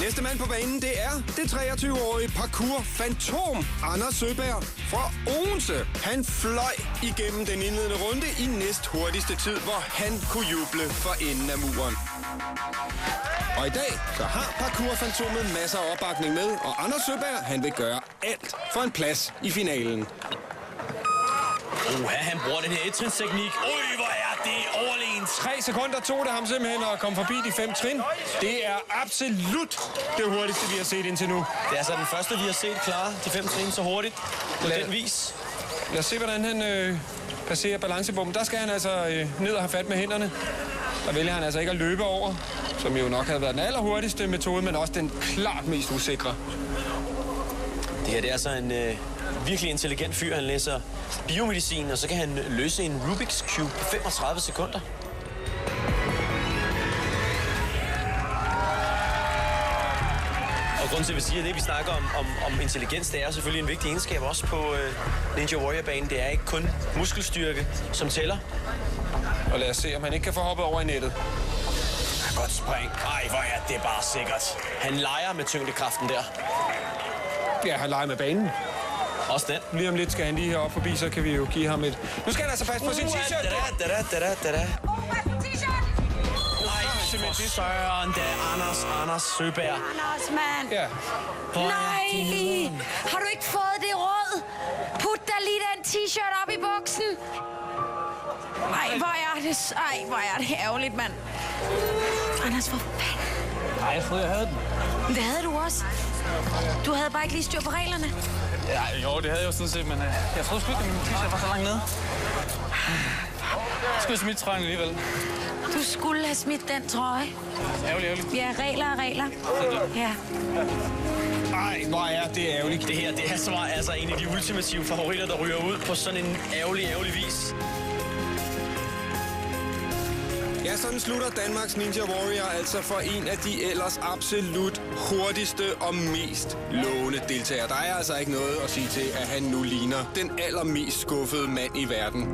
Næste mand på banen, det er det 23-årige parkour-fantom Anders Søberg fra Odense. Han fløj igennem den indledende runde i næst hurtigste tid, hvor han kunne juble for enden af muren. Og i dag så har parkour-fantomet masser af opbakning med, og Anders Søberg, han vil gøre alt for en plads i finalen. Han bruger den her ettrinsteknik. Ui, hvor er det overlegent. 3 sekunder tog det ham simpelthen at komme forbi de 5 trin. Det er absolut det hurtigste, vi har set indtil nu. Det er altså den første, vi har set klare de 5 trin så hurtigt på den vis. Lad os se, hvordan han passerer balancebommen. Der skal han altså ned og have fat med hænderne. Der vælger han altså ikke at løbe over, som jo nok havde været den allerhurtigste metode, men også den klart mest usikre. Det her det er altså en virkelig intelligent fyr. Han læser biomedicin, og så kan han løse en Rubik's Cube på 35 sekunder. Og grunden til, at vi siger det, vi snakker om intelligens, det er selvfølgelig en vigtig egenskab også på Ninja Warrior-banen. Det er ikke kun muskelstyrke, som tæller. Og lad os se, om han ikke kan få hoppet over i nettet. Godt spring. Ej, hvor er det bare sikkert. Han leger med tyngdekraften der. Ja, han leger med banen. Også den. Lige om lidt skal han lige heroppe forbi, så kan vi jo give ham et... Nu skal han altså passe på sin t-shirt. Ej, for søren, det er Anders Søberg. Anders, mand. Ja. Nej, har du ikke fået det råd? Put da lige den t-shirt op i buksen. Ej, hvor er det ærgerligt, mand. Anders, hvor fanden? Nej, jeg troede, jeg havde den. Men det havde du også. Du havde bare ikke lige styr på reglerne. Ja, jo, det havde jeg jo sådan set, men jeg troede sgu ikke, at min t-shirt var så langt nede. Jeg skulle smidt trøjen alligevel. Du skulle have smidt den trøje. Ærgerligt. Ja, regler er regler. Ja. Ej, hvor er det ærgerligt. Det her, det er så altså en af de ultimative favoritter, der ryger ud på sådan en ærgerlig vis. Ja, sådan slutter Danmarks Ninja Warrior altså for en af de ellers absolut hurtigste og mest lovende deltagere. Der er altså ikke noget at sige til, at han nu ligner den allermest skuffede mand i verden.